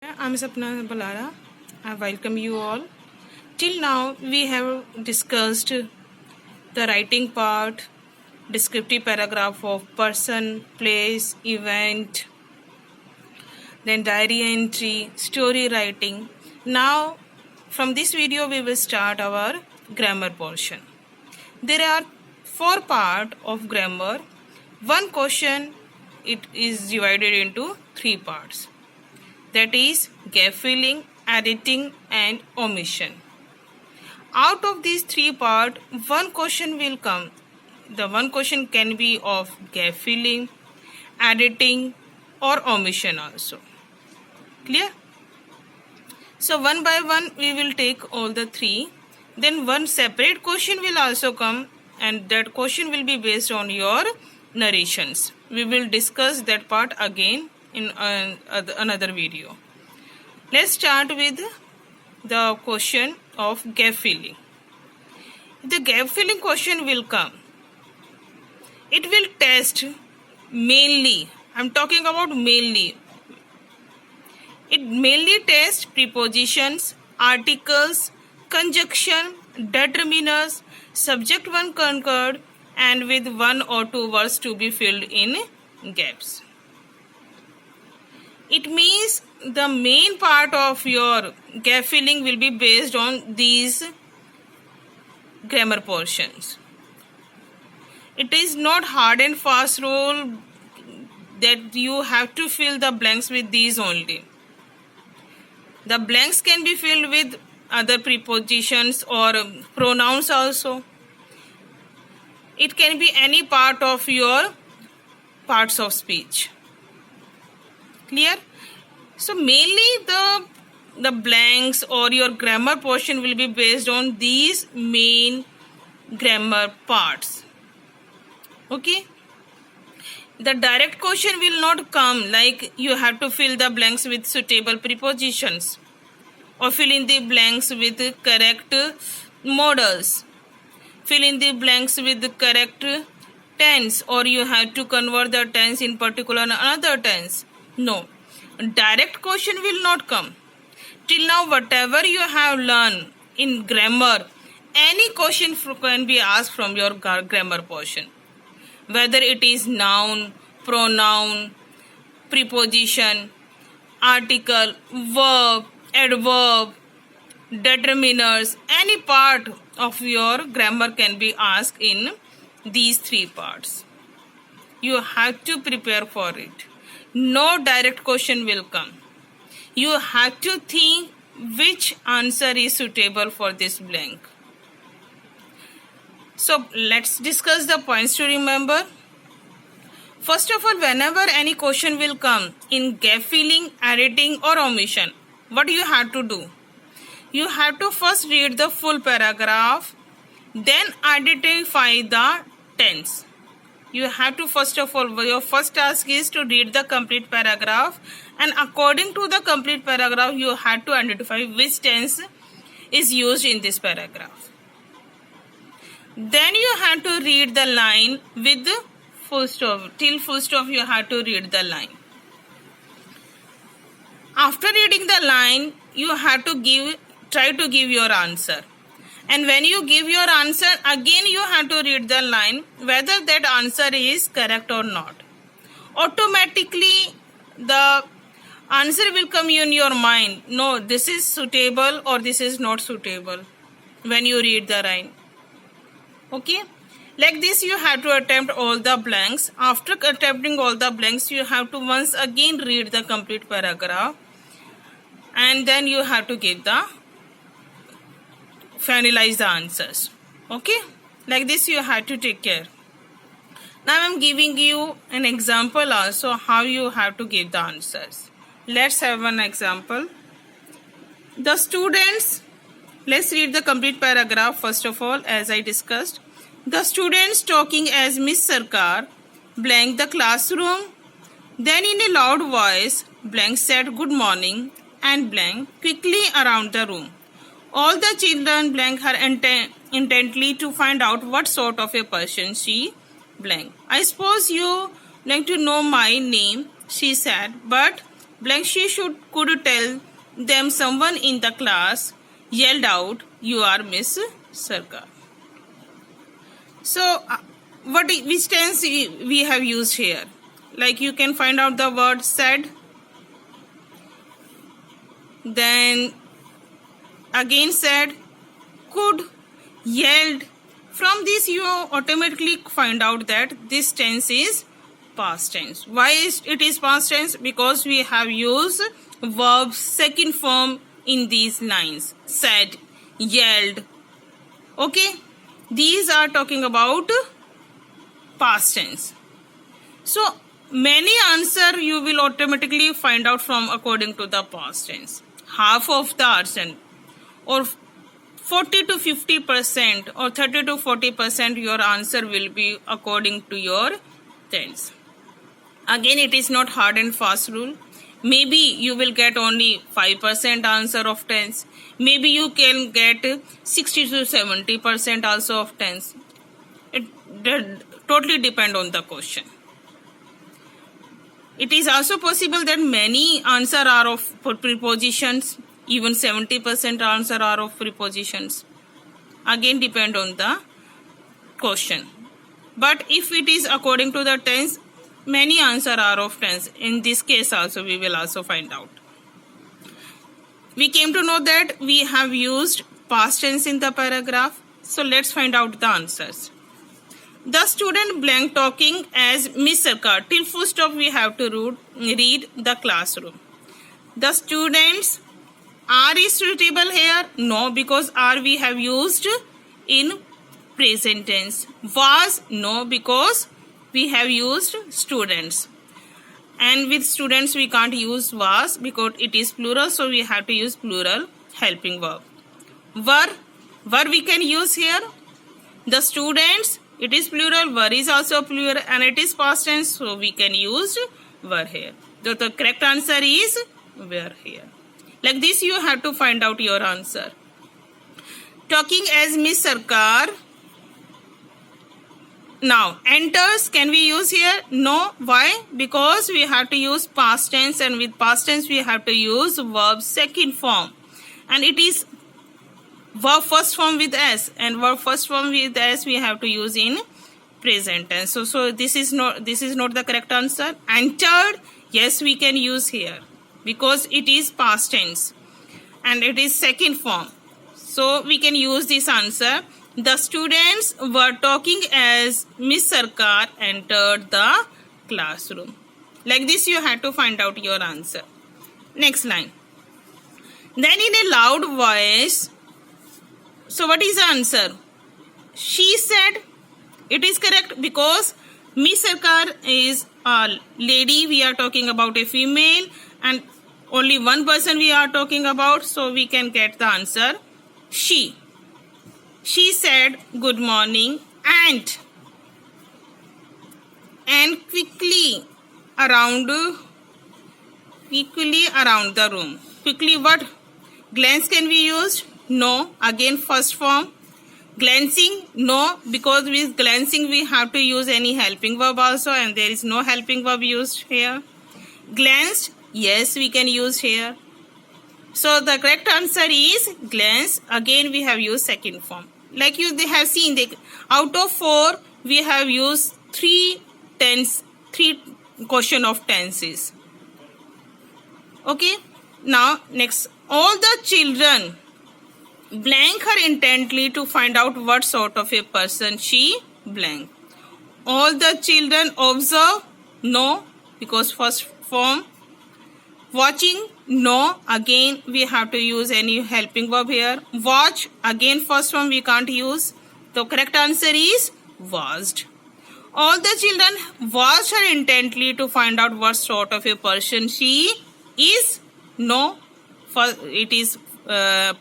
I'm Sapna Balara. I welcome you all. Till now, we have discussed the writing part, descriptive paragraph of person, place, event, then diary entry, story writing. Now, from this video, we will start our grammar portion. There are 4 parts of grammar. One question, it is divided into 3 parts. That is gap filling, editing and omission. Out of these 3 parts, one question will come. The one question can be of gap filling, editing or omission also. Clear? So one by one we will take all the 3. Then one separate question will also come, and that question will be based on your narrations. We will discuss that part again in another video. Let's start with the question of gap filling. The gap filling question will come. It will test mainly, I'm talking about mainly. It mainly tests prepositions, articles, conjunction, determiners, subject one concord, and with 1 or 2 words to be filled in gaps. It means the main part of your gap filling will be based on these grammar portions. It is not hard and fast rule that you have to fill the blanks with these only. The blanks can be filled with other prepositions or pronouns also. It can be any part of your parts of speech. Clear? So mainly the blanks or your grammar portion will be based on these main grammar parts. Okay? The direct question will not come like you have to fill the blanks with suitable prepositions or fill in the blanks with correct modals. Fill in the blanks with the correct tense, or you have to convert the tense in particular another tense. No, direct question will not come. Till now, whatever you have learned in grammar, any question can be asked from your grammar portion. Whether it is noun, pronoun, preposition, article, verb, adverb, determiners, any part of your grammar can be asked in these 3 parts. You have to prepare for it. No direct question will come. You have to think which answer is suitable for this blank. So let's discuss the points to remember. First of all, whenever any question will come in gap filling, editing or omission, what you have to do? You have to first read the full paragraph, then identify the tense. You have to first of all, your first task is to read the complete paragraph, and according to the complete paragraph, you have to identify which tense is used in this paragraph. Then you have to read the line with full stop. Till full stop, you have to read the line. After reading the line, you have to try to give your answer. And when you give your answer, again you have to read the line whether that answer is correct or not. Automatically, the answer will come in your mind. No, this is suitable or this is not suitable when you read the line. Okay? Like this, you have to attempt all the blanks. After attempting all the blanks, you have to once again read the complete paragraph. And then you have to finalize the answers. Okay? Like this you have to take care. Now I am giving you an example also how you have to give the answers. Let's have one example. The students, let's read the complete paragraph first of all as I discussed. The students talking as Miss Sarkar blank the classroom. Then in a loud voice blank said good morning and blank quickly around the room. All the children blank her intently to find out what sort of a person she blank. I suppose you like to know my name, she said, but blank she could tell them someone in the class yelled out, "You are Miss Sarkar." So which tense we have used here? Like you can find out the word said, then again said, could, yelled. From this you automatically find out that this tense is past tense. Why it is past tense? Because we have used verbs second form in these lines. Said, yelled. Okay, these are talking about past tense. So many answer you will automatically find out from according to the past tense. Half of the answer, or 40 to 50% or 30 to 40% your answer will be according to your tense. Again, it is not hard and fast rule. Maybe you will get only 5% answer of tense. Maybe you can get 60 to 70% also of tense. It totally depend on the question. It is also possible that many answer are of prepositions. Even 70% answer are of prepositions. Again, depend on the question. But if it is according to the tense, many answer are of tense. In this case also, we will also find out. We came to know that we have used past tense in the paragraph. So let's find out the answers. The student blank talking as Miss Sarkar. Till full stop we have to read the classroom. The students, are is suitable here? No, because are we have used in present tense. Was? No, because we have used students. And with students we can't use was because it is plural, so we have to use plural helping verb. Were we can use here. The students, it is plural, were is also plural, and it is past tense, so we can use were here. So the correct answer is were here. Like this you have to find out your answer. Talking as Miss Sarkar. Now, enters, can we use here? No. Why? Because we have to use past tense, and with past tense we have to use verb second form. And it is verb first form with S, and verb first form with S we have to use in present tense. So this is not the correct answer. Entered, yes, we can use here because it is past tense and it is second form. So we can use this answer. The students were talking as Miss Sarkar entered the classroom. Like this you have to find out your answer. Next line. Then in a loud voice, so what is the answer? She said. It is correct because Miss Sarkar is a lady. We are talking about a female and only one person we are talking about. So we can get the answer. She said good morning and quickly around the room. Quickly what? Glance can be used? No. Again first form. Glancing? No, because with glancing we have to use any helping verb also, and there is no helping verb used here. Glanced? Yes, we can use here. So the correct answer is glance. Again we have used second form. Like they have seen, out of 4 we have used 3 question of tenses. Okay. Now next, all the children blank her intently to find out what sort of a person she blank. All the children observe? No, because first form. Watching? No, again we have to use any helping verb here. Watch? Again first form we can't use. The correct answer is watched. All the children watched her intently to find out what sort of a person she is? No, it is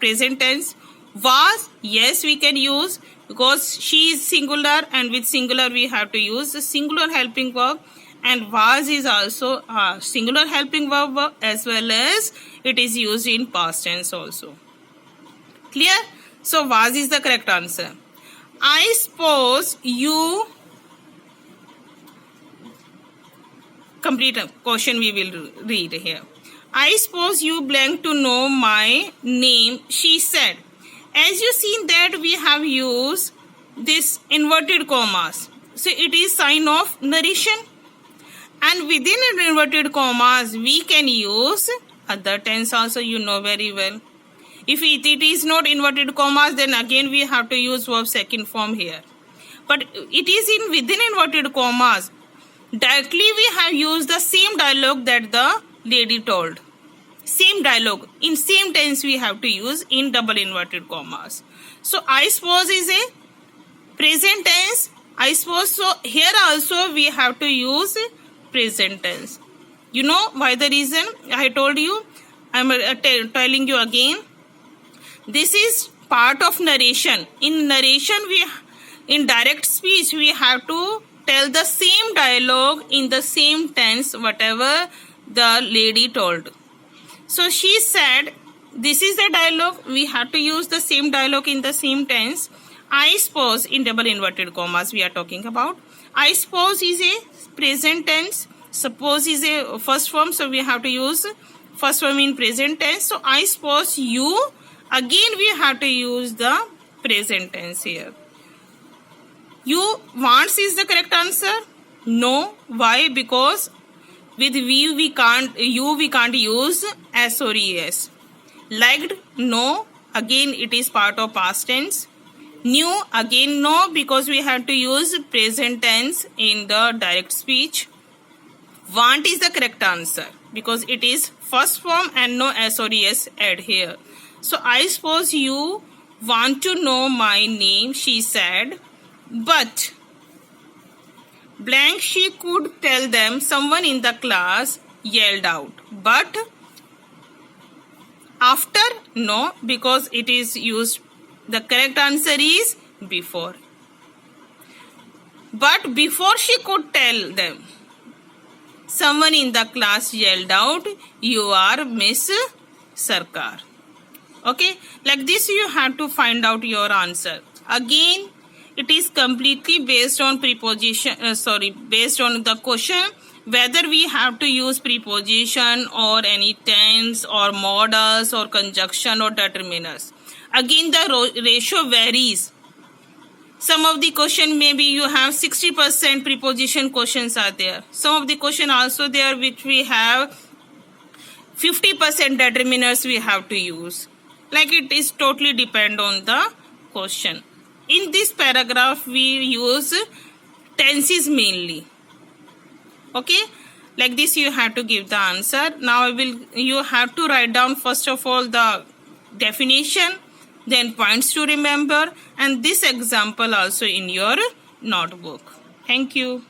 present tense. Was? Yes, we can use because she is singular, and with singular we have to use the singular helping verb, and was is also a singular helping verb as well as it is used in past tense also. Clear? So was is the correct answer. I suppose you complete a question we will read here. I suppose you blank to know my name, she said. As you see that we have used this inverted commas. So it is sign of narration. And within inverted commas, we can use other tense also, you know very well. If it is not inverted commas, then again we have to use verb second form here. But it is in within inverted commas. Directly we have used the same dialogue that the lady told. Same dialogue. In same tense we have to use in double inverted commas. So I suppose is a present tense. I suppose so here also we have to use present tense. You know why the reason? I told you. I am telling you again. This is part of narration. In narration, in direct speech, we have to tell the same dialogue in the same tense, whatever the lady told. So she said, this is the dialogue. We have to use the same dialogue in the same tense. I suppose, in double inverted commas we are talking about. I suppose is a present tense. Suppose is a first form, so we have to use first form in present tense. So I suppose you, again we have to use the present tense here. You wants is the correct answer? No. Why? Because with we can't use s or es. Liked? No. Again it is part of past tense. Knew? Again no, because we have to use present tense in the direct speech. Want is the correct answer because it is first form and no s or es add here. So I suppose you want to know my name, she said, but blank she could tell them, someone in the class yelled out. But after, no, because it is used, the correct answer is before. But before she could tell them, someone in the class yelled out, you are Miss Sarkar. Okay, like this you have to find out your answer. Again, it is completely based on preposition, based on the question, whether we have to use preposition or any tense or modals or conjunction or determiners. Again, the ratio varies. Some of the question maybe you have 60% preposition questions are there. Some of the question also there which we have 50% determiners we have to use. Like it is totally depend on the question. In this paragraph we use tenses mainly. Okay, like this you have to give the answer. Now you have to write down first of all the definition, then points to remember, and this example also in your notebook. Thank you.